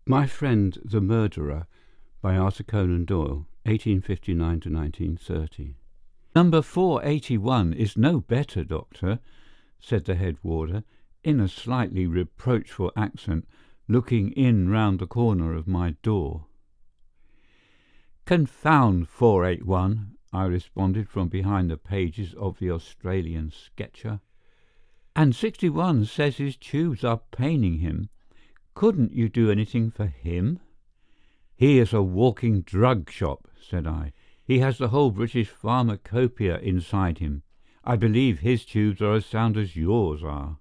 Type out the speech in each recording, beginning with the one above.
My Friend the Murderer by Arthur Conan Doyle, 1859 to 1930. "Number 481 is no better, Doctor," said the head warder, in a slightly reproachful accent, looking in round the corner of my door. "Confound 481, I responded from behind the pages of the Australian Sketcher. "And 61 says his tubes are paining him. Couldn't you do anything for him?" "He is a walking drug shop," said I. "He has the whole British pharmacopoeia inside him. I believe his tubes are as sound as yours are."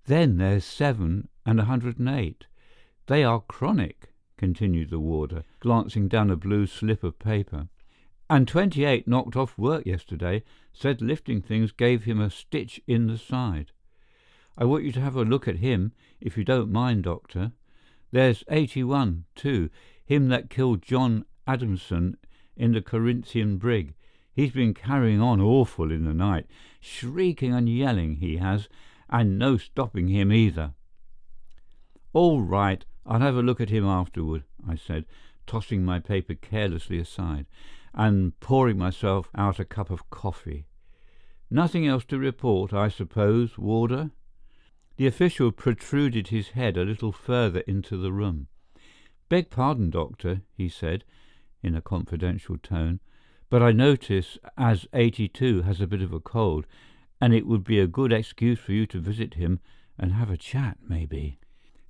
"Then there's 7 and 108. They are chronic," continued the warder, glancing down a blue slip of paper. "And 28 knocked off work yesterday, said lifting things gave him a stitch in the side. I want you to have a look at him, if you don't mind, Doctor. There's 81, too, him that killed John Adamson in the Corinthian brig. He's been carrying on awful in the night, shrieking and yelling, he has, and no stopping him either." "All right, I'll have a look at him afterward," I said, tossing my paper carelessly aside, and pouring myself out a cup of coffee. "Nothing else to report, I suppose, warder?" The official protruded his head a little further into the room. "Beg pardon, Doctor," he said, in a confidential tone, "but I notice as 82 has a bit of a cold, and it would be a good excuse for you to visit him and have a chat, maybe."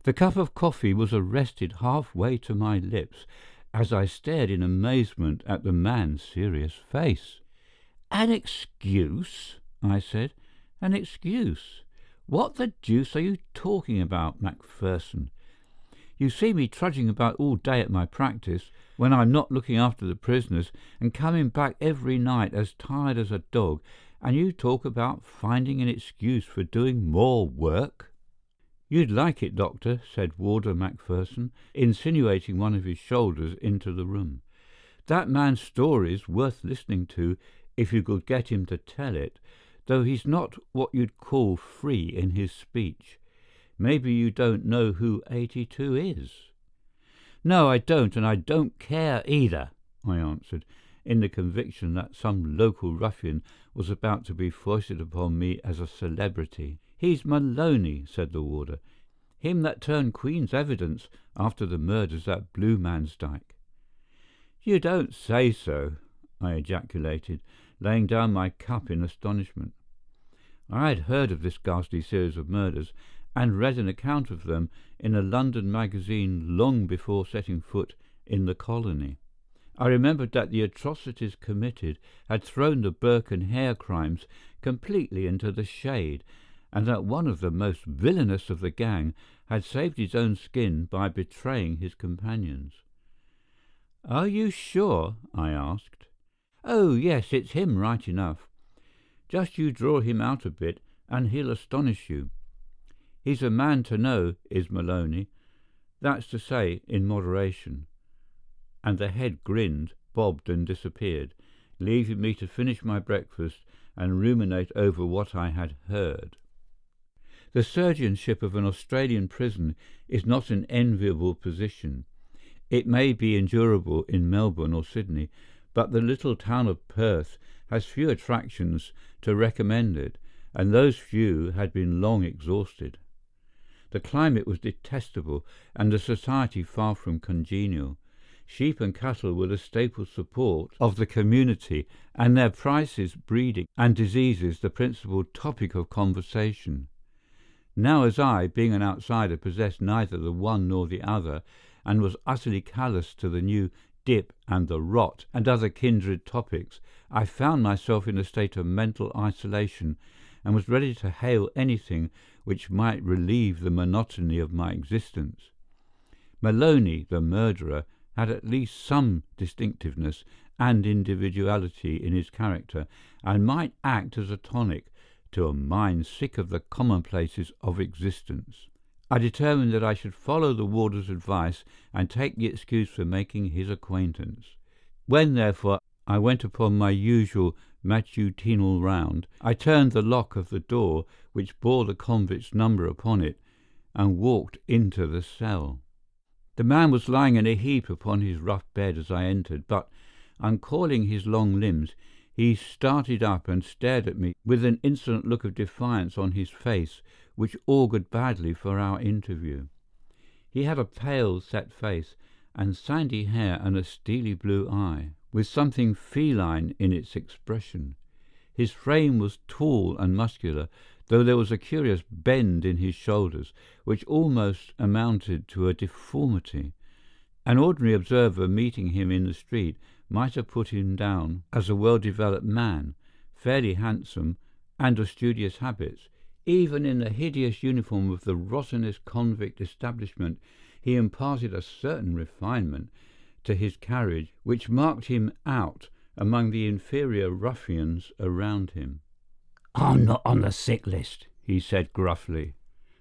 The cup of coffee was arrested halfway to my lips as I stared in amazement at the man's serious face. "An excuse?" I said. "An excuse? What the deuce are you talking about, Macpherson? You see me trudging about all day at my practice, when I'm not looking after the prisoners, and coming back every night as tired as a dog, and you talk about finding an excuse for doing more work." "You'd like it, Doctor," said Warder Macpherson, insinuating one of his shoulders into the room. "That man's story's worth listening to if you could get him to tell it, though he's not what you'd call free in his speech. Maybe you don't know who 82 is?" "No, I don't, and I don't care either," I answered, in the conviction that some local ruffian was about to be foisted upon me as a celebrity. "He's Maloney," said the warder. "Him that turned Queen's evidence after the murders at Bluemansdyke." "You don't say so!" I ejaculated, laying down my cup in astonishment. I had heard of this ghastly series of murders, and read an account of them in a London magazine long before setting foot in the colony. I remembered that the atrocities committed had thrown the Burke and Hare crimes completely into the shade, and that one of the most villainous of the gang had saved his own skin by betraying his companions. "Are you sure?" I asked. "Oh, yes, it's him right enough. Just you draw him out a bit, and he'll astonish you. He's a man to know, is Maloney, that's to say, in moderation." And the head grinned, bobbed, and disappeared, leaving me to finish my breakfast and ruminate over what I had heard. The surgeonship of an Australian prison is not an enviable position. It may be endurable in Melbourne or Sydney, but the little town of Perth has few attractions to recommend it, and those few had been long exhausted. The climate was detestable, and the society far from congenial. Sheep and cattle were the staple support of the community, and their prices, breeding, and diseases the principal topic of conversation. Now as I, being an outsider, possessed neither the one nor the other, and was utterly callous to the new dip and the rot and other kindred topics, I found myself in a state of mental isolation, and was ready to hail anything which might relieve the monotony of my existence. Maloney, the murderer, had at least some distinctiveness and individuality in his character, and might act as a tonic to a mind sick of the commonplaces of existence. I determined that I should follow the warder's advice and take the excuse for making his acquaintance. When, therefore, I went upon my usual matutinal round, I turned the lock of the door which bore the convict's number upon it, and walked into the cell. The man was lying in a heap upon his rough bed as I entered, but, uncoiling his long limbs, he started up and stared at me with an insolent look of defiance on his face which augured badly for our interview. He had a pale, set face, and sandy hair and a steely blue eye, with something feline in its expression. His frame was tall and muscular, though there was a curious bend in his shoulders, which almost amounted to a deformity. An ordinary observer meeting him in the street might have put him down as a well-developed man, fairly handsome, and of studious habits. Even in the hideous uniform of the rottennest convict establishment, he imparted a certain refinement to his carriage which marked him out among the inferior ruffians around him. "I'm not on the sick list," he said gruffly.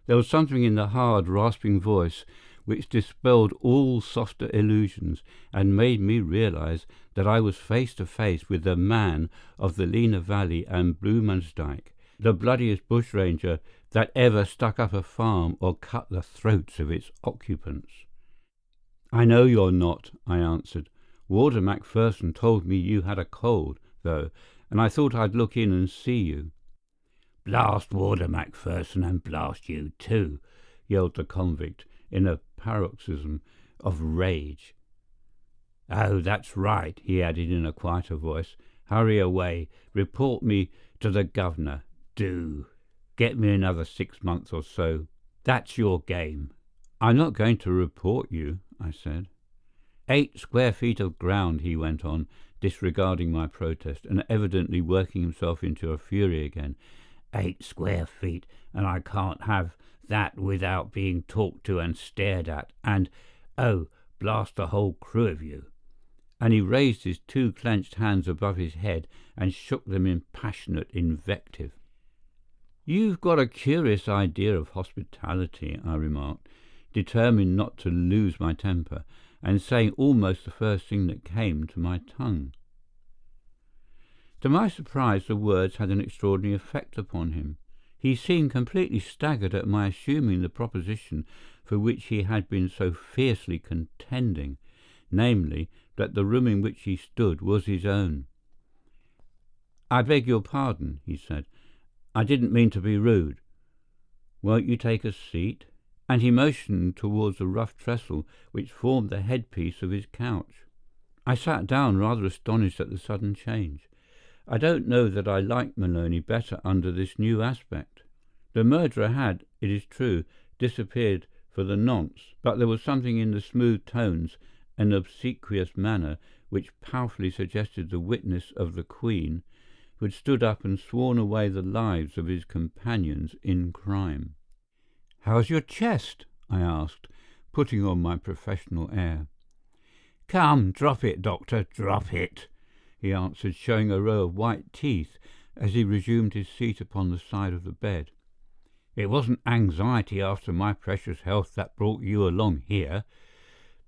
There was something in the hard, rasping voice which dispelled all softer illusions and made me realize that I was face to face with the man of the Lena Valley and Bluemansdyke, the bloodiest bushranger that ever stuck up a farm or cut the throats of its occupants. "I know you're not," I answered. "Warder Macpherson told me you had a cold, though, and I thought I'd look in and see you." "Blast Warder Macpherson and blast you too," yelled the convict in a paroxysm of rage. "Oh, that's right," he added in a quieter voice. "Hurry away. Report me to the governor. Do. Get me another 6 months or so. That's your game." "I'm not going to report you," I said. 8 square feet of ground," he went on, disregarding my protest, and evidently working himself into a fury again. 8 square feet, and I can't have that without being talked to and stared at, and, oh, blast the whole crew of you." And he raised his 2 clenched hands above his head and shook them in passionate invective. "You've got a curious idea of hospitality," I remarked, determined not to lose my temper, and saying almost the first thing that came to my tongue. To my surprise, the words had an extraordinary effect upon him. He seemed completely staggered at my assuming the proposition for which he had been so fiercely contending, namely, that the room in which he stood was his own. "I beg your pardon," he said. "I didn't mean to be rude. Won't you take a seat?" And he motioned towards the rough trestle which formed the headpiece of his couch. I sat down, rather astonished at the sudden change. I don't know that I liked Maloney better under this new aspect. The murderer had, it is true, disappeared for the nonce, but there was something in the smooth tones and obsequious manner which powerfully suggested the witness of the Queen, who had stood up and sworn away the lives of his companions in crime. "How's your chest?" I asked, putting on my professional air. "Come, drop it, Doctor, drop it," he answered, showing a row of white teeth as he resumed his seat upon the side of the bed. "It wasn't anxiety after my precious health that brought you along here.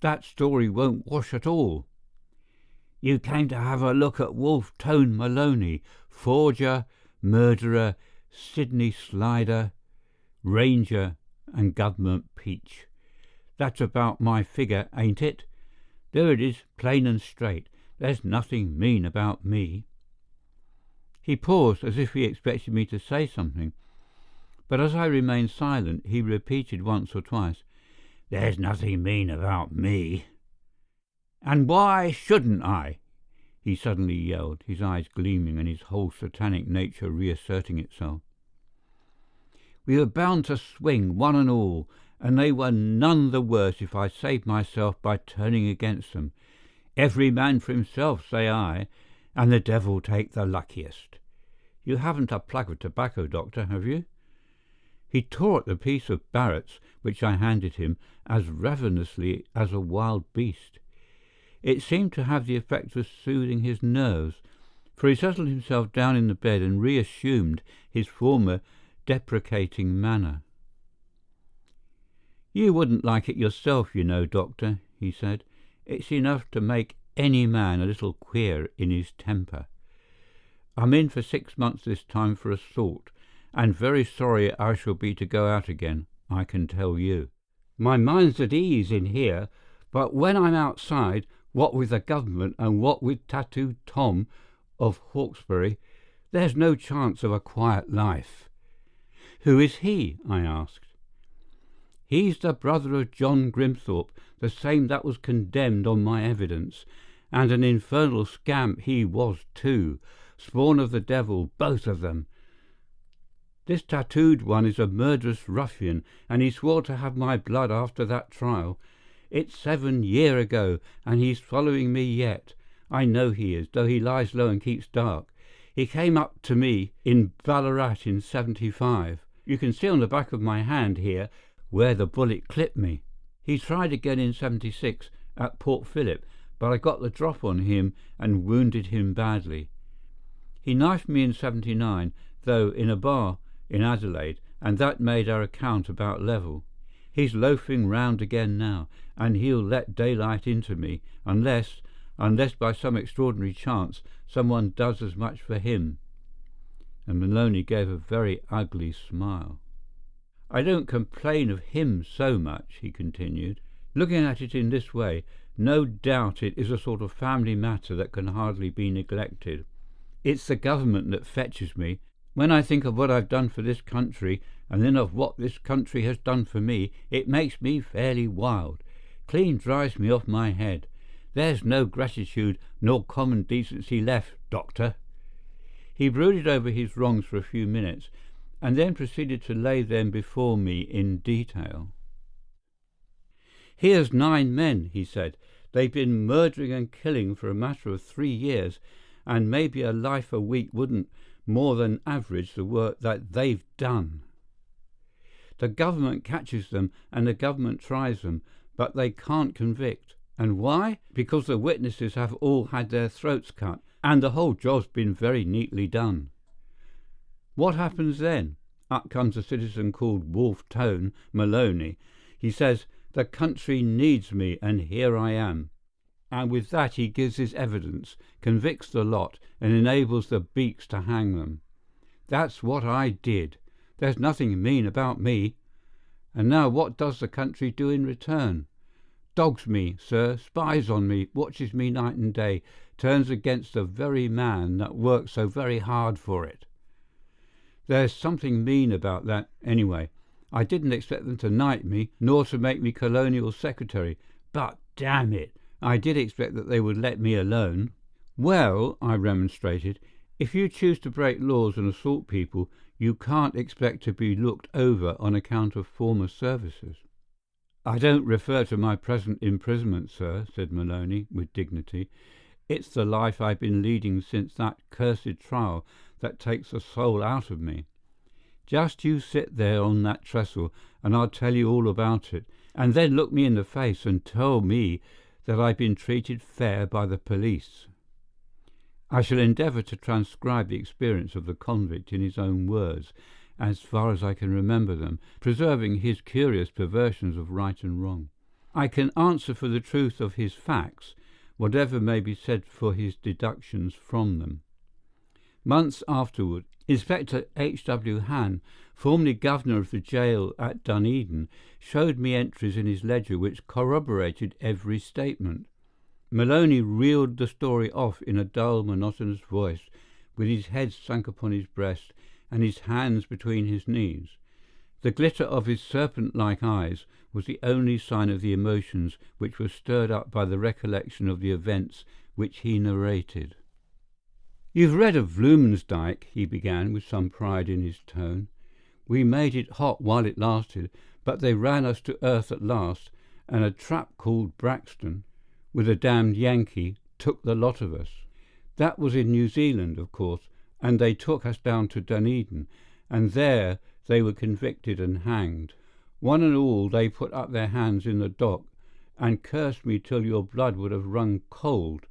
That story won't wash at all. You came to have a look at Wolfe Tone Maloney, forger, murderer, Sydney Slider, ranger, and government peach. That's about my figure, ain't it? There it is, plain and straight. There's nothing mean about me." He paused as if he expected me to say something, but as I remained silent, he repeated once or twice, "There's nothing mean about me." "And why shouldn't I?" he suddenly yelled, his eyes gleaming and his whole satanic nature reasserting itself. "We were bound to swing, one and all, and they were none the worse if I saved myself by turning against them. Every man for himself, say I, and the devil take the luckiest. You haven't a plug of tobacco, Doctor, have you?" He tore at the piece of Barrett's which I handed him as ravenously as a wild beast. It seemed to have the effect of soothing his nerves, for he settled himself down in the bed and reassumed his former deprecating manner. "You wouldn't like it yourself, you know, Doctor," he said. "It's enough to make any man a little queer in his temper. I'm in for 6 months this time for assault, and very sorry I shall be to go out again, I can tell you. My mind's at ease in here, But when I'm outside, what with the government and what with Tattooed Tom of Hawkesbury, there's no chance of a quiet life." "Who is he?" I asked. "He's the brother of John Grimthorpe, the same that was condemned on my evidence, and an infernal scamp he was too, spawn of the devil, both of them. This tattooed one is a murderous ruffian, and he swore to have my blood after that trial. It's 7 year ago, and he's following me yet. I know he is, though he lies low and keeps dark. He came up to me in Ballarat in '75. You can see on the back of my hand here where the bullet clipped me. He tried again in '76 at Port Phillip, but I got the drop on him and wounded him badly. He knifed me in '79, though in a bar in Adelaide, and that made our account about level. He's loafing round again now, and he'll let daylight into me, unless by some extraordinary chance someone does as much for him." And Maloney gave a very ugly smile. "I don't complain of him so much," he continued. "Looking at it in this way, no doubt it is a sort of family matter that can hardly be neglected. It's the government that fetches me. When I think of what I've done for this country, and then of what this country has done for me, it makes me fairly wild. Clean drives me off my head. There's no gratitude nor common decency left, Doctor." He brooded over his wrongs for a few minutes, and then proceeded to lay them before me in detail. "Here's 9 men," he said. "They've been murdering and killing for a matter of 3 years, and maybe a life a week wouldn't more than average the work that they've done. The government catches them and the government tries them, but they can't convict. And why? Because the witnesses have all had their throats cut, and the whole job's been very neatly done. What happens then? Up comes a citizen called Wolf Tone Maloney. He says, 'The country needs me, and here I am.' And with that he gives his evidence, convicts the lot, and enables the beaks to hang them. That's what I did. There's nothing mean about me. And now what does the country do in return? Dogs me, sir, spies on me, watches me night and day, turns against the very man that works so very hard for it. There's something mean about that, anyway. I didn't expect them to knight me, nor to make me colonial secretary, but damn it, I did expect that they would let me alone." "Well," I remonstrated, "if you choose to break laws and assault people, you can't expect to be looked over on account of former services." "I don't refer to my present imprisonment, sir," said Maloney, with dignity. "It's the life I've been leading since that cursed trial that takes the soul out of me. Just you sit there on that trestle, and I'll tell you all about it, and then look me in the face and tell me that I've been treated fair by the police." I shall endeavour to transcribe the experience of the convict in his own words, as far as I can remember them, preserving his curious perversions of right and wrong. I can answer for the truth of his facts, whatever may be said for his deductions from them. Months afterward, Inspector H.W. Han, formerly governor of the jail at Dunedin, showed me entries in his ledger which corroborated every statement. Maloney reeled the story off in a dull, monotonous voice, with his head sunk upon his breast and his hands between his knees. The glitter of his serpent-like eyes was the only sign of the emotions which were stirred up by the recollection of the events which he narrated. "You've read of Blumansdyke," he began, with some pride in his tone. "We made it hot while it lasted, but they ran us to earth at last, and a trap called Braxton, with a damned Yankee, took the lot of us. That was in New Zealand, of course, and they took us down to Dunedin, and there they were convicted and hanged. One and all they put up their hands in the dock, and cursed me till your blood would have run cold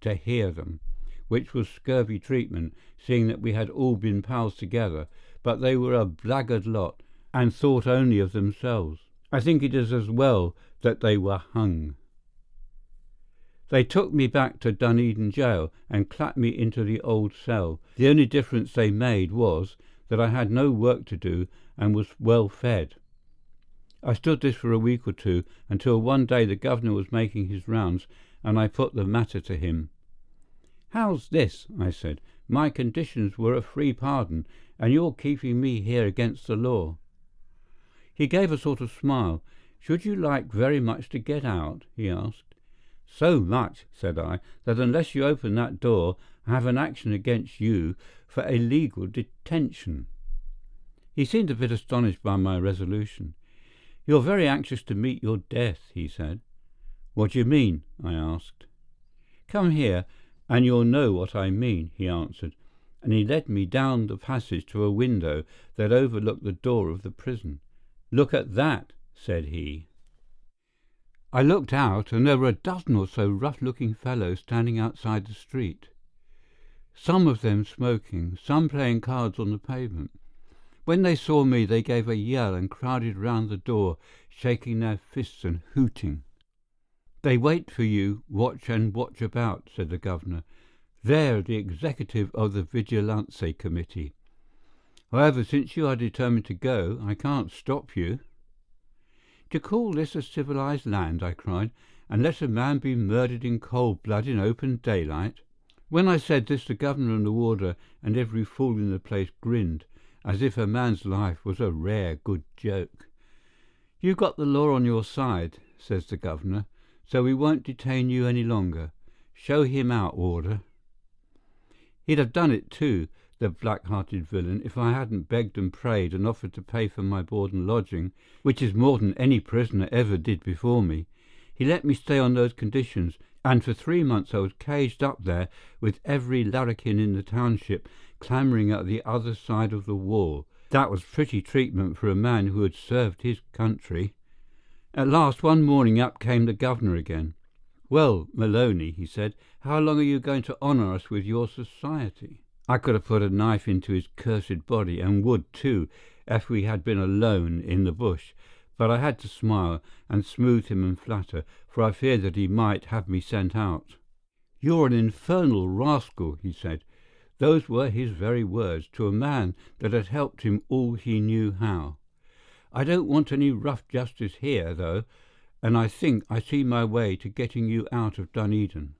to hear them, which was scurvy treatment, seeing that we had all been pals together, but they were a blackguard lot, and thought only of themselves. I think it is as well that they were hung. They took me back to Dunedin jail and clapped me into the old cell. The only difference they made was that I had no work to do and was well fed. I stood this for a week or two, until one day the governor was making his rounds, and I put the matter to him. "How's this?" I said. "My conditions were a free pardon, and you're keeping me here against the law." He gave a sort of smile. "Should you like very much to get out?" he asked. "So much," said I, "that unless you open that door, I have an action against you for illegal detention." He seemed a bit astonished by my resolution. "You're very anxious to meet your death," he said. "What do you mean?" I asked. "Come here, and you'll know what I mean," he answered, and he led me down the passage to a window that overlooked the door of the prison. "Look at that," said he. I looked out, and there were a dozen or so rough-looking fellows standing outside the street, some of them smoking, some playing cards on the pavement. When they saw me, they gave a yell and crowded round the door, shaking their fists and hooting. "They wait for you, watch and watch about," said the governor. "They're the executive of the Vigilance Committee. However, since you are determined to go, I can't stop you." "Do you call this a civilized land?" I cried, "and let a man be murdered in cold blood in open daylight?" When I said this, the governor and the warder and every fool in the place grinned, as if a man's life was a rare good joke. "You've got the law on your side," says the governor, "so we won't detain you any longer. Show him out, warder." He'd have done it too, the black-hearted villain, if I hadn't begged and prayed and offered to pay for my board and lodging, which is more than any prisoner ever did before me. He let me stay on those conditions, and for 3 months I was caged up there with every larrikin in the township clamouring at the other side of the wall. That was pretty treatment for a man who had served his country. At last, one morning, up came the governor again. "Well, Maloney," he said, "how long are you going to honour us with your society?" I could have put a knife into his cursed body, and would too, if we had been alone in the bush, but I had to smile and smooth him and flatter, for I feared that he might have me sent out. "You're an infernal rascal," he said. Those were his very words, to a man that had helped him all he knew how. "I don't want any rough justice here, though, and I think I see my way to getting you out of Dunedin."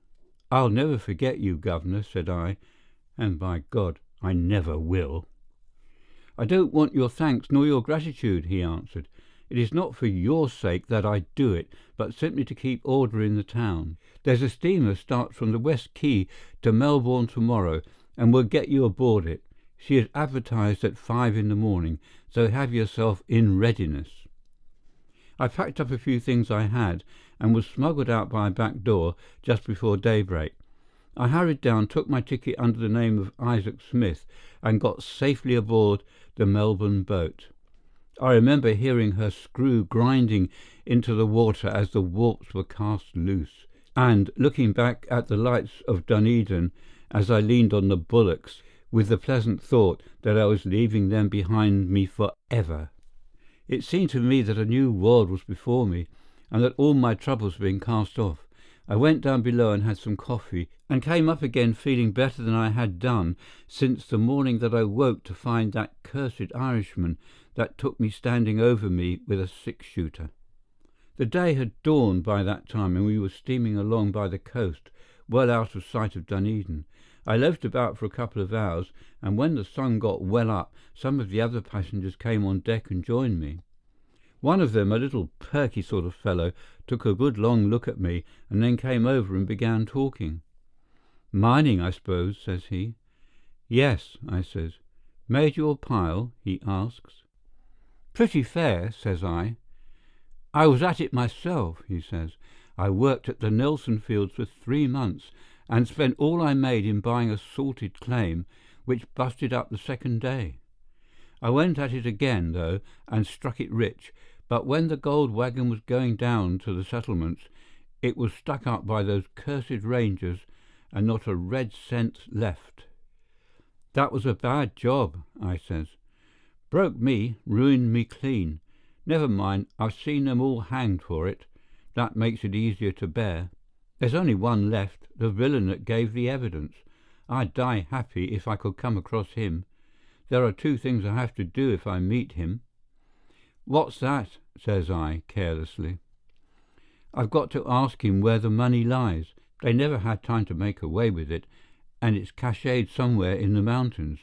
"I'll never forget you, Governor," said I, and by God, I never will. "I don't want your thanks nor your gratitude," he answered. "It is not for your sake that I do it, but simply to keep order in the town. There's a steamer starts from the West Quay to Melbourne tomorrow, and we'll get you aboard it. She is advertised at 5 in the morning, so have yourself in readiness." I packed up a few things I had, and was smuggled out by a back door just before daybreak. I hurried down, took my ticket under the name of Isaac Smith, and got safely aboard the Melbourne boat. I remember hearing her screw grinding into the water as the warps were cast loose, and looking back at the lights of Dunedin as I leaned on the bulwarks, with the pleasant thought that I was leaving them behind me for ever. It seemed to me that a new world was before me, and that all my troubles were being cast off. I went down below and had some coffee, and came up again feeling better than I had done since the morning that I woke to find that cursed Irishman that took me standing over me with a six-shooter. The day had dawned by that time, and we were steaming along by the coast, well out of sight of Dunedin. I loafed about for a couple of hours, and when the sun got well up, some of the other passengers came on deck and joined me. One of them, a little perky sort of fellow, took a good long look at me, and then came over and began talking. "Mining, I suppose," says he. "Yes," I says. "Made your pile?" he asks. "Pretty fair," says I. "I was at it myself," he says. "I worked at the Nelson fields for 3 months, and spent all I made in buying a salted claim, which busted up the second day. I went at it again, though, and struck it rich, but when the gold wagon was going down to the settlements, it was stuck up by those cursed rangers, and not a red cent left." "That was a bad job," I says. "Broke me, ruined me clean. Never mind, I've seen them all hanged for it. That makes it easier to bear. There's only one left, the villain that gave the evidence. I'd die happy if I could come across him. There are 2 things I have to do if I meet him. "What's that?" says I, carelessly. "I've got to ask him where the money lies. They never had time to make away with it, and it's cached somewhere in the mountains.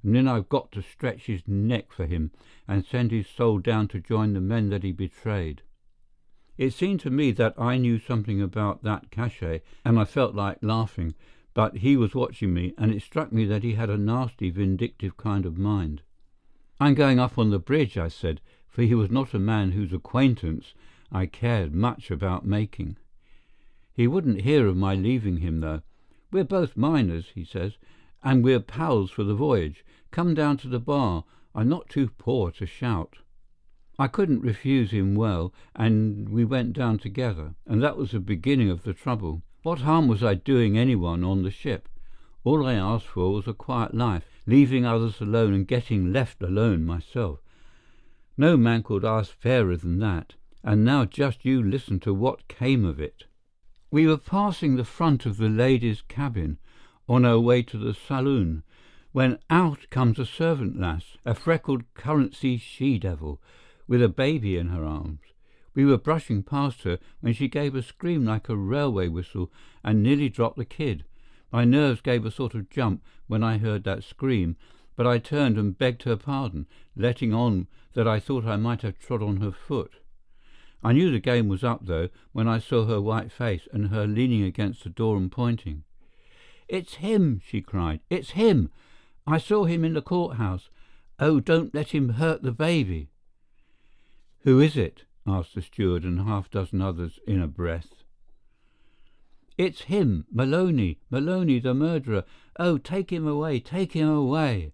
And then I've got to stretch his neck for him and send his soul down to join the men that he betrayed." It seemed to me that I knew something about that cachet, and I felt like laughing, but he was watching me, and it struck me that he had a nasty, vindictive kind of mind. "I'm going up on the bridge," I said, for he was not a man whose acquaintance I cared much about making. He wouldn't hear of my leaving him, though. "We're both miners," he says, "and we're pals for the voyage. Come down to the bar. I'm not too poor to shout." I couldn't refuse him well, and we went down together, and that was the beginning of the trouble. What harm was I doing anyone on the ship? All I asked for was a quiet life, leaving others alone and getting left alone myself. No man could ask fairer than that, and now just you listen to what came of it. We were passing the front of the ladies' cabin on our way to the saloon, when out comes a servant lass, a freckled currency she-devil, with a baby in her arms. We were brushing past her when she gave a scream like a railway whistle and nearly dropped the kid. My nerves gave a sort of jump when I heard that scream, but I turned and begged her pardon, letting on that I thought I might have trod on her foot. I knew the game was up, though, when I saw her white face and her leaning against the door and pointing. "It's him!" she cried. "It's him! I saw him in the courthouse. Oh, don't let him hurt the baby." "Who is it?" asked the steward and half-dozen others in a breath. "It's him, Maloney the murderer. Oh, take him away, take him away."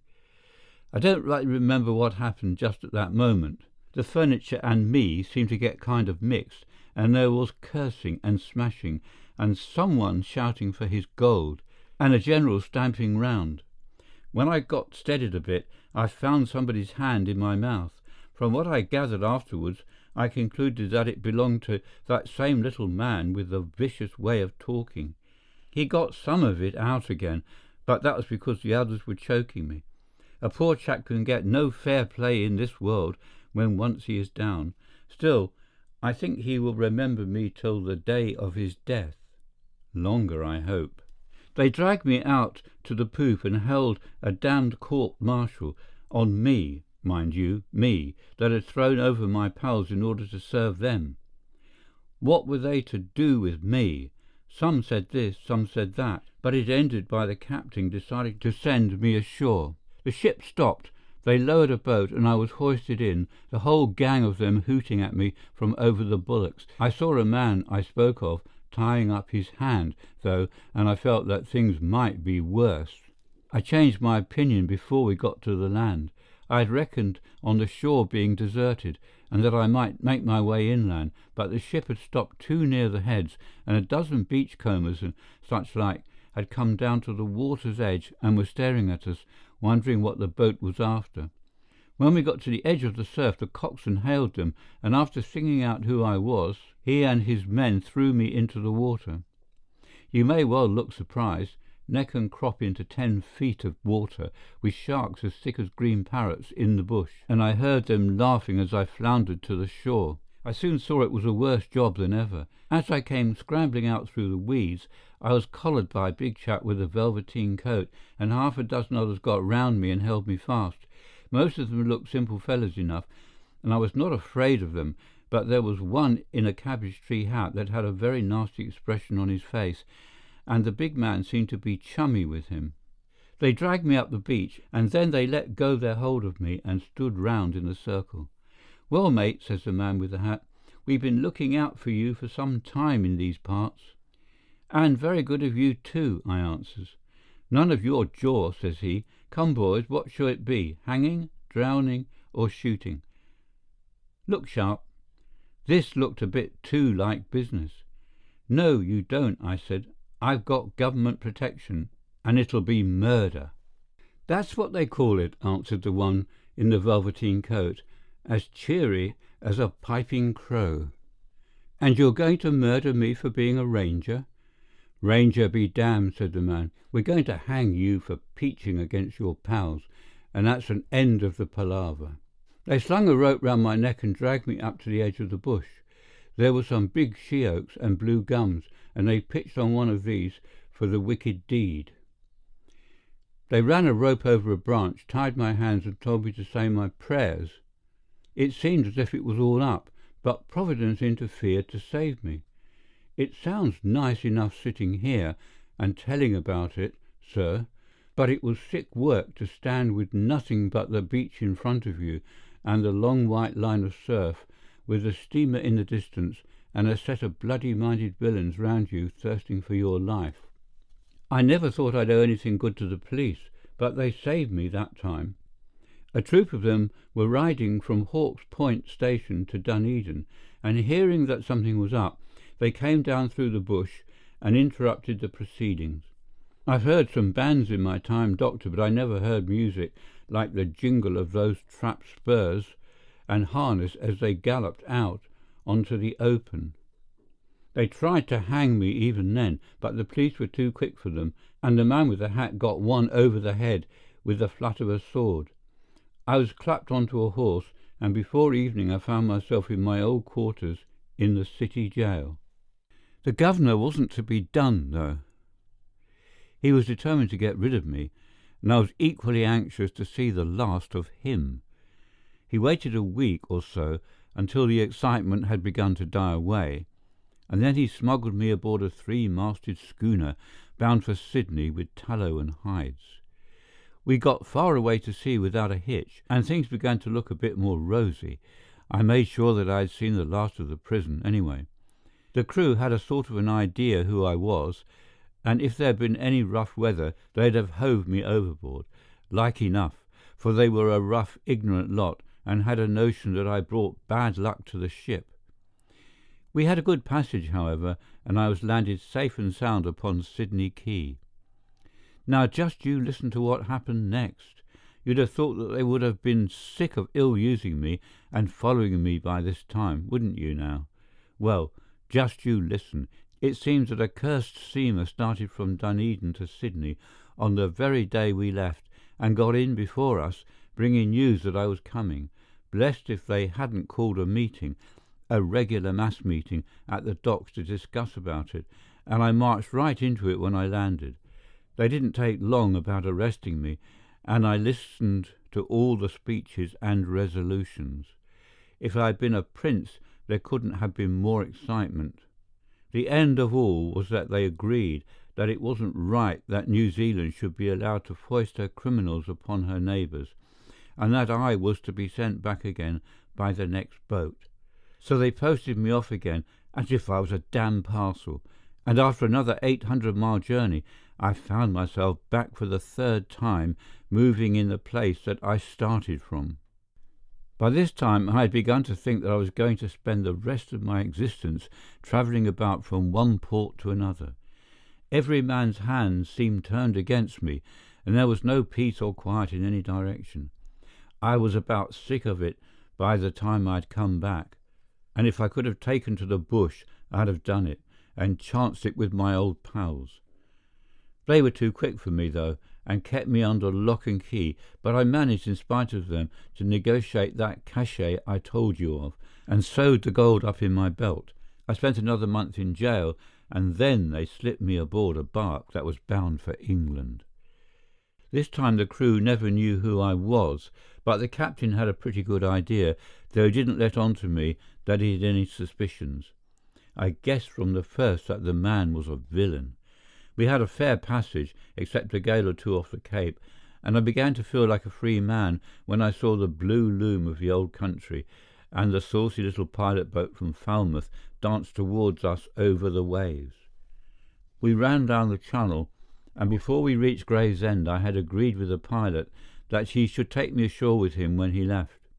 I don't rightly remember what happened just at that moment. The furniture and me seemed to get kind of mixed, and there was cursing and smashing, and someone shouting for his gold, and a general stamping round. When I got steadied a bit, I found somebody's hand in my mouth. From what I gathered afterwards, I concluded that it belonged to that same little man with the vicious way of talking. He got some of it out again, but that was because the others were choking me. A poor chap can get no fair play in this world when once he is down. Still, I think he will remember me till the day of his death. Longer, I hope. They dragged me out to the poop and held a damned court-martial on me, mind you, me, that had thrown over my pals in order to serve them. What were they to do with me? Some said this, some said that, but it ended by the captain deciding to send me ashore. The ship stopped. They lowered a boat, and I was hoisted in, the whole gang of them hooting at me from over the bulwarks. I saw a man I spoke of tying up his hand, though, and I felt that things might be worse. I changed my opinion before we got to the land. I had reckoned on the shore being deserted, and that I might make my way inland, but the ship had stopped too near the heads, and a dozen beachcombers and such like had come down to the water's edge and were staring at us, wondering what the boat was after. When we got to the edge of the surf, the coxswain hailed them, and after singing out who I was, he and his men threw me into the water. You may well look surprised. Neck and crop into 10 feet of water, with sharks as thick as green parrots in the bush, and I heard them laughing as I floundered to the shore. I soon saw it was a worse job than ever. As I came scrambling out through the weeds, I was collared by a big chap with a velveteen coat, and half a dozen others got round me and held me fast. Most of them looked simple fellows enough, and I was not afraid of them, but there was one in a cabbage-tree hat that had a very nasty expression on his face, and the big man seemed to be chummy with him. They dragged me up the beach, and then they let go their hold of me and stood round in a circle. "Well, mate," says the man with the hat, "we've been looking out for you for some time in these parts." "And very good of you too," I answers. "None of your jaw," says he. "Come, boys, what shall it be, hanging, drowning, or shooting? Look sharp." This looked a bit too like business. "No, you don't," I said. "I've got government protection, and it'll be murder." "That's what they call it," answered the one in the velveteen coat, as cheery as a piping crow. "And you're going to murder me for being a ranger?" "Ranger be damned," said the man. "We're going to hang you for peaching against your pals, and that's an end of the palaver." They slung a rope round my neck and dragged me up to the edge of the bush. There were some big she-oaks and blue gums, and they pitched on one of these for the wicked deed. They ran a rope over a branch, tied my hands and told me to say my prayers. It seemed as if it was all up, but Providence interfered to save me. It sounds nice enough sitting here and telling about it, sir, but it was sick work to stand with nothing but the beach in front of you and the long white line of surf, with the steamer in the distance and a set of bloody-minded villains round you thirsting for your life. I never thought I'd owe anything good to the police, but they saved me that time. A troop of them were riding from Hawke's Point station to Dunedin, and hearing that something was up, they came down through the bush and interrupted the proceedings. I've heard some bands in my time, Doctor, but I never heard music like the jingle of those trap spurs and harness as they galloped out onto the open. They tried to hang me even then, but the police were too quick for them, and the man with the hat got one over the head with the flat of a sword. I was clapped onto a horse, and before evening I found myself in my old quarters in the city jail. The governor wasn't to be done, though. He was determined to get rid of me, and I was equally anxious to see the last of him. He waited a week or so until the excitement had begun to die away, and then he smuggled me aboard a three-masted schooner bound for Sydney with tallow and hides. We got far away to sea without a hitch, and things began to look a bit more rosy. I made sure that I had seen the last of the prison, anyway. The crew had a sort of an idea who I was, and if there had been any rough weather, they'd have hove me overboard. Like enough, for they were a rough, ignorant lot, and had a notion that I brought bad luck to the ship. We had a good passage, however, and I was landed safe and sound upon Sydney Quay. Now just you listen to what happened next. You'd have thought that they would have been sick of ill-using me and following me by this time, wouldn't you now? Well, just you listen. It seems that a cursed steamer started from Dunedin to Sydney on the very day we left, and got in before us, bringing news that I was coming. Blessed if they hadn't called a meeting, a regular mass meeting, at the docks to discuss about it, and I marched right into it when I landed. They didn't take long about arresting me, and I listened to all the speeches and resolutions. If I had been a prince, there couldn't have been more excitement. The end of all was that they agreed that it wasn't right that New Zealand should be allowed to foist her criminals upon her neighbours, and that I was to be sent back again by the next boat. So they posted me off again as if I was a damn parcel, and after another 800-mile journey I found myself back for the third time, moving in the place that I started from. By this time I had begun to think that I was going to spend the rest of my existence travelling about from one port to another. Every man's hand seemed turned against me, and there was no peace or quiet in any direction. I was about sick of it by the time I had come back, and if I could have taken to the bush I'd have done it, and chanced it with my old pals. They were too quick for me, though, and kept me under lock and key, but I managed, in spite of them, to negotiate that cachet I told you of, and sewed the gold up in my belt. I spent another month in jail, and then they slipped me aboard a barque that was bound for England. This time the crew never knew who I was, but the captain had a pretty good idea, though he didn't let on to me that he had any suspicions. I guessed from the first that the man was a villain. We had a fair passage, except a gale or two off the Cape, and I began to feel like a free man when I saw the blue loom of the old country, and the saucy little pilot boat from Falmouth dance towards us over the waves. We ran down the channel, and before we reached Gravesend I had agreed with the pilot that he should take me ashore with him when he left.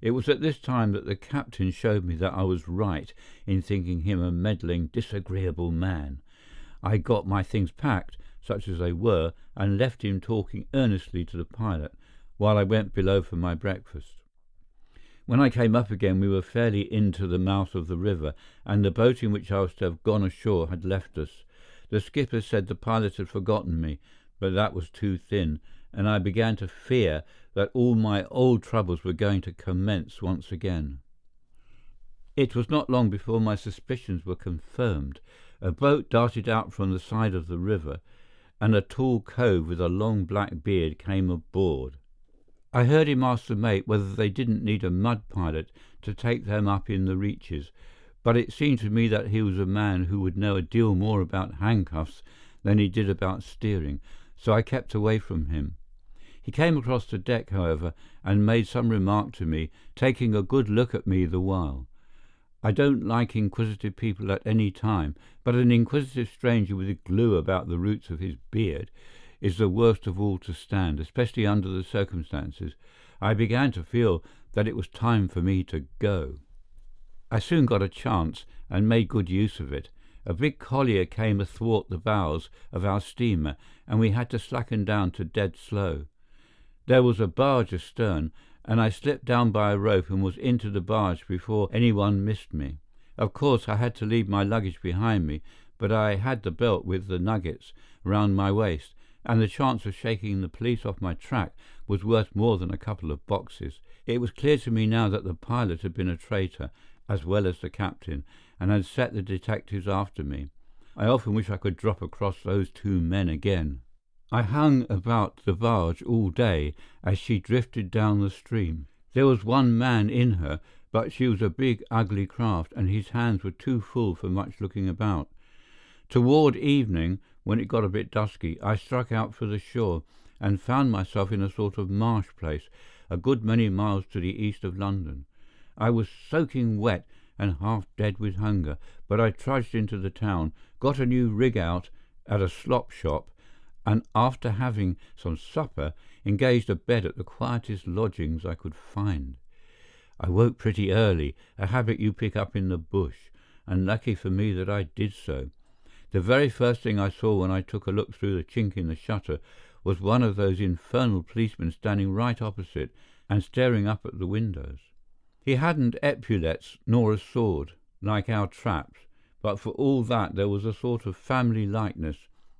It was at this time that the captain showed me that I was right in thinking him a meddling, disagreeable man. I got my things packed, such as they were, and left him talking earnestly to the pilot, while I went below for my breakfast. When I came up again we were fairly into the mouth of the river, and the boat in which I was to have gone ashore had left us. The skipper said the pilot had forgotten me, but that was too thin, and I began to fear that all my old troubles were going to commence once again. It was not long before my suspicions were confirmed. A boat darted out from the side of the river, and a tall cove with a long black beard came aboard. I heard him ask the mate whether they didn't need a mud pilot to take them up in the reaches, but it seemed to me that he was a man who would know a deal more about handcuffs than he did about steering, so I kept away from him. He came across the deck, however, and made some remark to me, taking a good look at me the while. I don't like inquisitive people at any time, but an inquisitive stranger with glue about the roots of his beard is the worst of all to stand, especially under the circumstances. I began to feel that it was time for me to go. I soon got a chance and made good use of it. A big collier came athwart the bows of our steamer, and we had to slacken down to dead slow. There was a barge astern, and I slipped down by a rope and was into the barge before anyone missed me. Of course, I had to leave my luggage behind me, but I had the belt with the nuggets round my waist, and the chance of shaking the police off my track was worth more than a couple of boxes. It was clear to me now that the pilot had been a traitor, as well as the captain, and had set the detectives after me. I often wish I could drop across those two men again. I hung about the barge all day as she drifted down the stream. There was one man in her, but she was a big, ugly craft, and his hands were too full for much looking about. Toward evening, when it got a bit dusky, I struck out for the shore and found myself in a sort of marsh place, a good many miles to the east of London. I was soaking wet and half dead with hunger, but I trudged into the town, got a new rig out at a slop shop, and after having some supper, engaged a bed at the quietest lodgings I could find. I woke pretty early, a habit you pick up in the bush, and lucky for me that I did so. The very first thing I saw when I took a look through the chink in the shutter was one of those infernal policemen standing right opposite and staring up at the windows. He hadn't epaulets nor a sword, like our traps, but for all that there was a sort of family likeness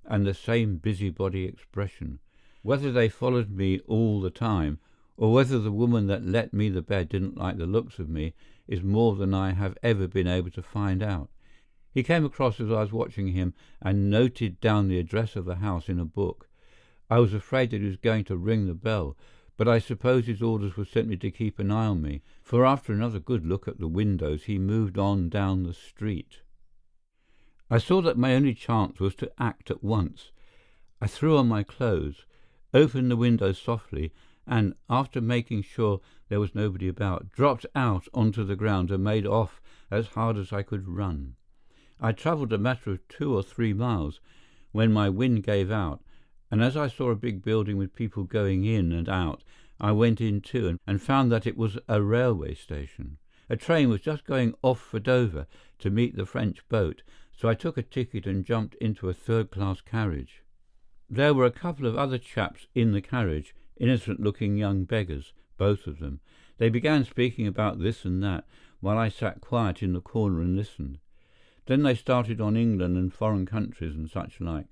and the same busybody expression. Whether they followed me all the time, or whether the woman that let me the bed didn't like the looks of me, is more than I have ever been able to find out. He came across as I was watching him and noted down the address of the house in a book. I was afraid that he was going to ring the bell, but I suppose his orders were simply to keep an eye on me, for after another good look at the windows he moved on down the street. I saw that my only chance was to act at once. I threw on my clothes, opened the window softly, and, after making sure there was nobody about, dropped out onto the ground and made off as hard as I could run. I travelled a matter of 2 or 3 miles when my wind gave out, and as I saw a big building with people going in and out, I went in too and found that it was a railway station. A train was just going off for Dover to meet the French boat, so I took a ticket and jumped into a third-class carriage. There were a couple of other chaps in the carriage, innocent-looking young beggars, both of them. They began speaking about this and that, while I sat quiet in the corner and listened. Then they started on England and foreign countries and such like.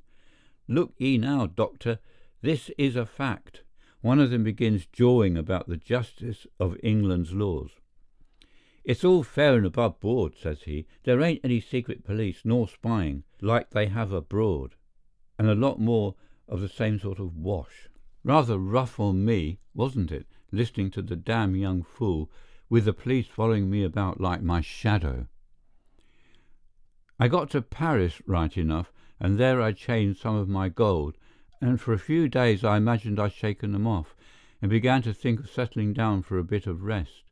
"Look ye now, doctor, this is a fact." One of them begins jawing about the justice of England's laws. "It's all fair and above board," says he. "There ain't any secret police nor spying, like they have abroad, and a lot more of the same sort of wash." Rather rough on me, wasn't it, listening to the damn young fool, with the police following me about like my shadow? I got to Paris right enough, and there I changed some of my gold, and for a few days I imagined I'd shaken them off, and began to think of settling down for a bit of rest.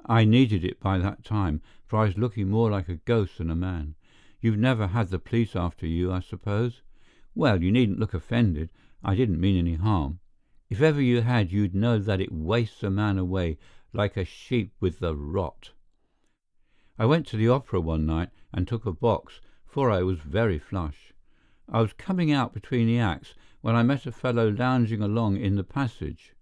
I needed it by that time, for I was looking more like a ghost than a man. You've never had the police after you, I suppose? Well, you needn't look offended. I didn't mean any harm. If ever you had, you'd know that it wastes a man away like a sheep with the rot. I went to the opera one night and took a box, for I was very flush. I was coming out between the acts when I met a fellow lounging along in the passage.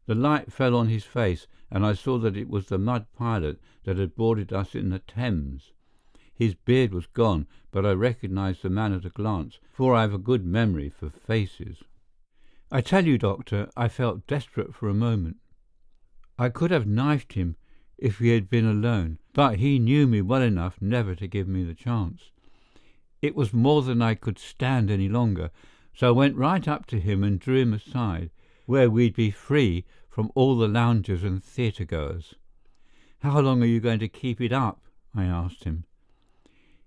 The light fell on his face, and I saw that it was the mud pilot that had boarded us in the Thames. His beard was gone, but I recognized the man at a glance, for I have a good memory for faces. I tell you, Doctor, I felt desperate for a moment. I could have knifed him if he had been alone, but he knew me well enough never to give me the chance. It was more than I could stand any longer, so I went right up to him and drew him aside, where we'd be free from all the loungers and theatre-goers. "How long are you going to keep it up?" I asked him.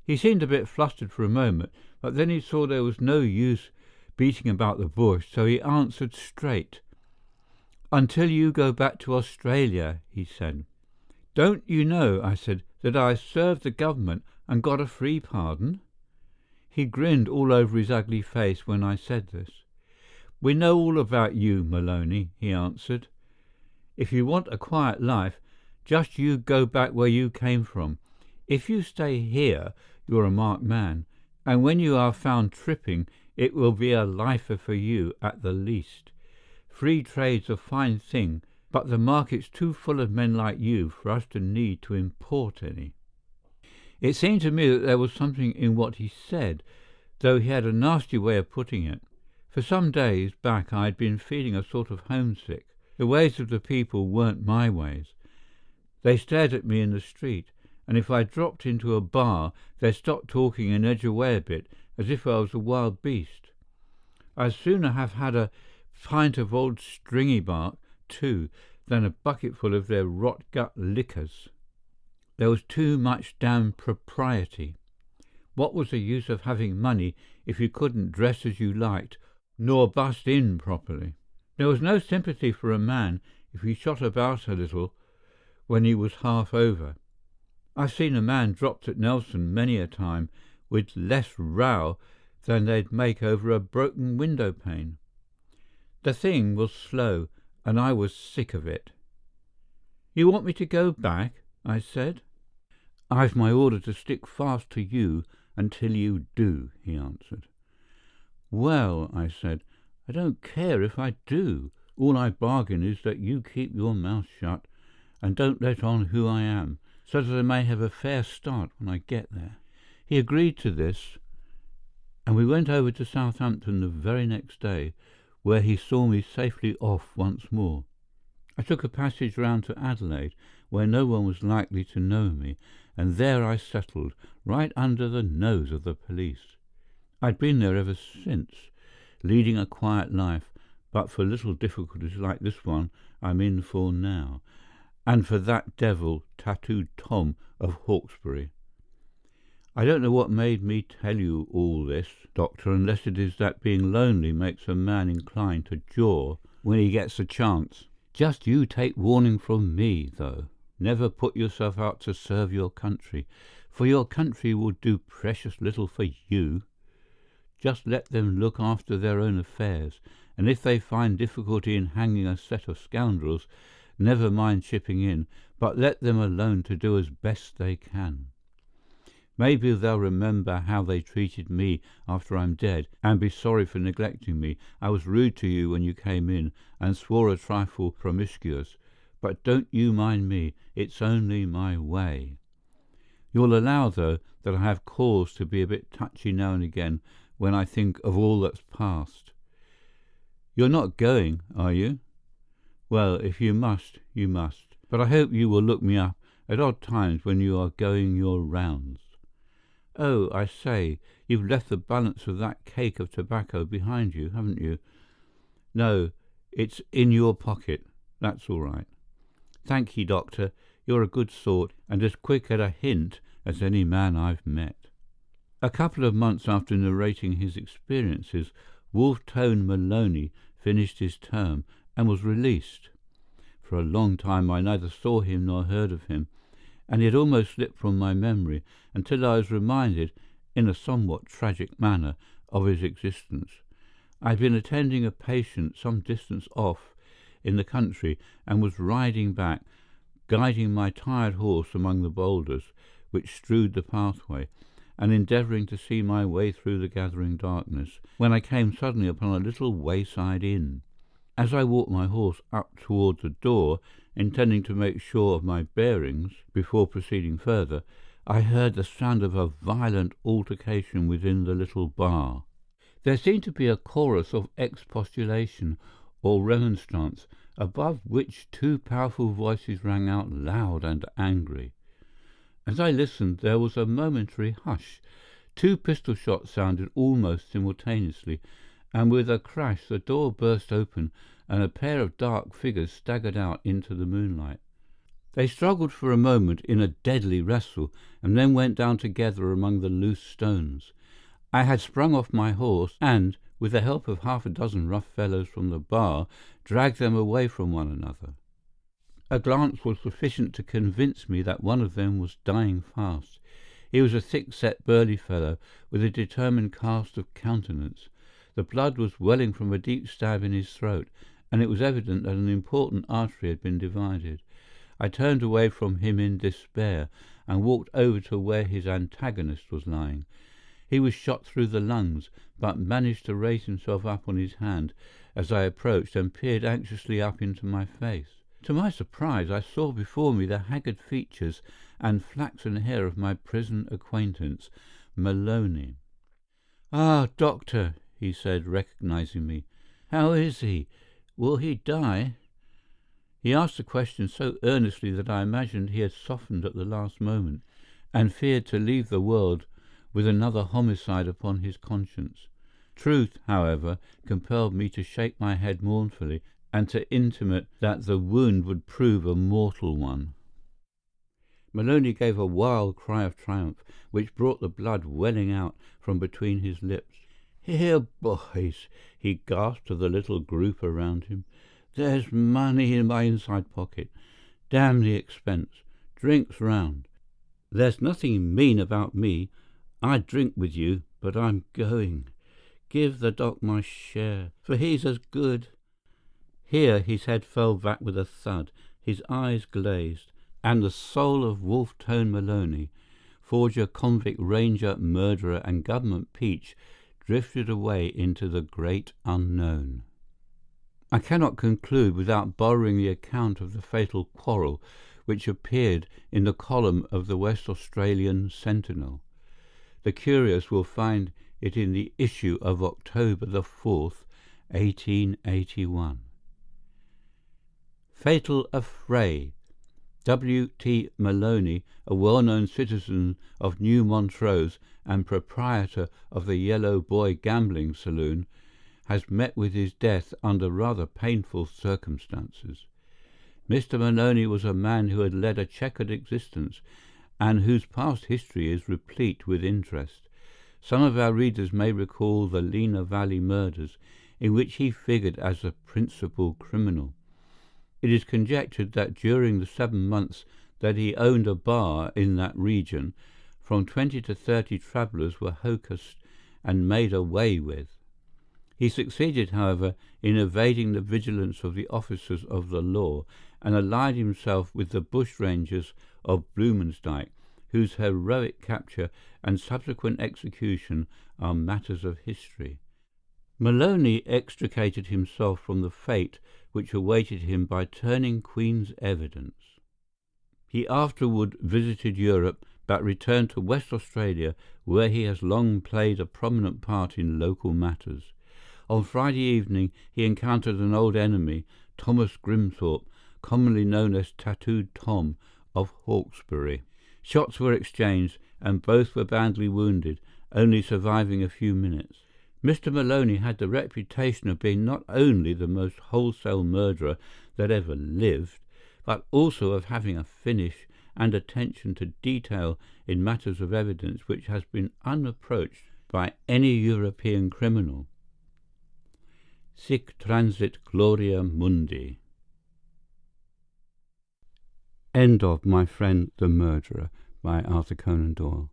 He seemed a bit flustered for a moment, but then he saw there was no use beating about the bush, so he answered straight. "Until you go back to Australia," he said. "Don't you know," I said, "that I served the government and got a free pardon?" He grinned all over his ugly face when I said this. "We know all about you, Maloney," he answered. "If you want a quiet life, just you go back where you came from. If you stay here, you're a marked man, and when you are found tripping, it will be a lifer for you at the least. Free trade's a fine thing, but the market's too full of men like you for us to need to import any." It seemed to me that there was something in what he said, though he had a nasty way of putting it. For some days back I had been feeling a sort of homesick. The ways of the people weren't my ways. They stared at me in the street, and if I dropped into a bar, they'd stop talking and edge away a bit, as if I was a wild beast. I'd sooner have had a pint of old stringy bark, too, than a bucketful of their rot-gut liquors. There was too much damn propriety. What was the use of having money if you couldn't dress as you liked, nor bust in properly? There was no sympathy for a man if he shot about a little when he was half over. I've seen a man dropped at Nelson many a time with less row than they'd make over a broken window-pane. The thing was slow, and I was sick of it. "You want me to go back?" I said. "I've my order to stick fast to you until you do," he answered. "Well," I said, "I don't care if I do. All I bargain is that you keep your mouth shut and don't let on who I am, so that I may have a fair start when I get there." He agreed to this, and we went over to Southampton the very next day, where he saw me safely off once more. I took a passage round to Adelaide, where no one was likely to know me, and there I settled, right under the nose of the police. I'd been there ever since, leading a quiet life, but for little difficulties like this one I'm in for now, and for that devil Tattooed Tom of Hawkesbury. I don't know what made me tell you all this, Doctor, unless it is that being lonely makes a man inclined to jaw when he gets a chance. Just you take warning from me, though. Never put yourself out to serve your country, for your country will do precious little for you. Just let them look after their own affairs, and if they find difficulty in hanging a set of scoundrels, never mind chipping in, but let them alone to do as best they can. Maybe they'll remember how they treated me after I'm dead, and be sorry for neglecting me. I was rude to you when you came in, and swore a trifle promiscuous, but don't you mind me, it's only my way. You'll allow, though, that I have cause to be a bit touchy now and again when I think of all that's past. You're not going, are you? Well, if you must, you must, but I hope you will look me up at odd times when you are going your rounds. Oh, I say, you've left the balance of that cake of tobacco behind you, haven't you? No, it's in your pocket. That's all right. Thank ye, Doctor. You're a good sort, and as quick at a hint as any man I've met. A couple of months after narrating his experiences, Wolf-Tone Maloney finished his term and was released. For a long time I neither saw him nor heard of him, and he had almost slipped from my memory until I was reminded, in a somewhat tragic manner, of his existence. I had been attending a patient some distance off in the country, and was riding back, guiding my tired horse among the boulders which strewed the pathway, and endeavouring to see my way through the gathering darkness, when I came suddenly upon a little wayside inn. As I walked my horse up toward the door, intending to make sure of my bearings before proceeding further, I heard the sound of a violent altercation within the little bar. There seemed to be a chorus of expostulation or remonstrance, above which two powerful voices rang out loud and angry. As I listened, there was a momentary hush. Two pistol shots sounded almost simultaneously, and with a crash the door burst open and a pair of dark figures staggered out into the moonlight. They struggled for a moment in a deadly wrestle, and then went down together among the loose stones. I had sprung off my horse, and, with the help of half a dozen rough fellows from the bar, dragged them away from one another. A glance was sufficient to convince me that one of them was dying fast. He was a thick-set, burly fellow, with a determined cast of countenance. The blood was welling from a deep stab in his throat, and it was evident that an important artery had been divided. I turned away from him in despair, and walked over to where his antagonist was lying. He was shot through the lungs, but managed to raise himself up on his hand as I approached and peered anxiously up into my face. To my surprise, I saw before me the haggard features and flaxen hair of my prison acquaintance, Maloney. "Ah, doctor," he said, recognizing me. "How is he? Will he die?" He asked the question so earnestly that I imagined he had softened at the last moment, and feared to leave the world with another homicide upon his conscience. Truth, however, compelled me to shake my head mournfully, and to intimate that the wound would prove a mortal one. Maloney gave a wild cry of triumph, which brought the blood welling out from between his lips. "Here, boys," he gasped to the little group around him. "There's money in my inside pocket. Damn the expense. Drinks round. There's nothing mean about me. I'd drink with you, but I'm going. Give the doc my share, for he's as good." Here his head fell back with a thud, his eyes glazed, and the soul of Wolf Tone Maloney, forger, convict, ranger, murderer, and government peach, drifted away into the great unknown. I cannot conclude without borrowing the account of the fatal quarrel which appeared in the column of the West Australian Sentinel. The curious will find it in the issue of October the 4th, 1881. Fatal affray. W.T. Maloney, a well-known citizen of New Montrose and proprietor of the Yellow Boy gambling saloon, has met with his death under rather painful circumstances. Mr. Maloney was a man who had led a checkered existence, and whose past history is replete with interest. Some of our readers may recall the Lena Valley murders, in which he figured as the principal criminal. It is conjectured that during the 7 months that he owned a bar in that region, from 20 to 30 travellers were hocussed and made away with. He succeeded, however, in evading the vigilance of the officers of the law, and allied himself with the bushrangers of Blumansdyke, whose heroic capture and subsequent execution are matters of history. Maloney extricated himself from the fate which awaited him by turning Queen's evidence. He afterward visited Europe, but returned to West Australia, where he has long played a prominent part in local matters. On Friday evening he encountered an old enemy, Thomas Grimthorpe, commonly known as Tattooed Tom of Hawkesbury. Shots were exchanged, and both were badly wounded, only surviving a few minutes. Mr. Maloney had the reputation of being not only the most wholesale murderer that ever lived, but also of having a finish and attention to detail in matters of evidence which has been unapproached by any European criminal. Sic transit gloria mundi. End of My Friend the Murderer by Arthur Conan Doyle.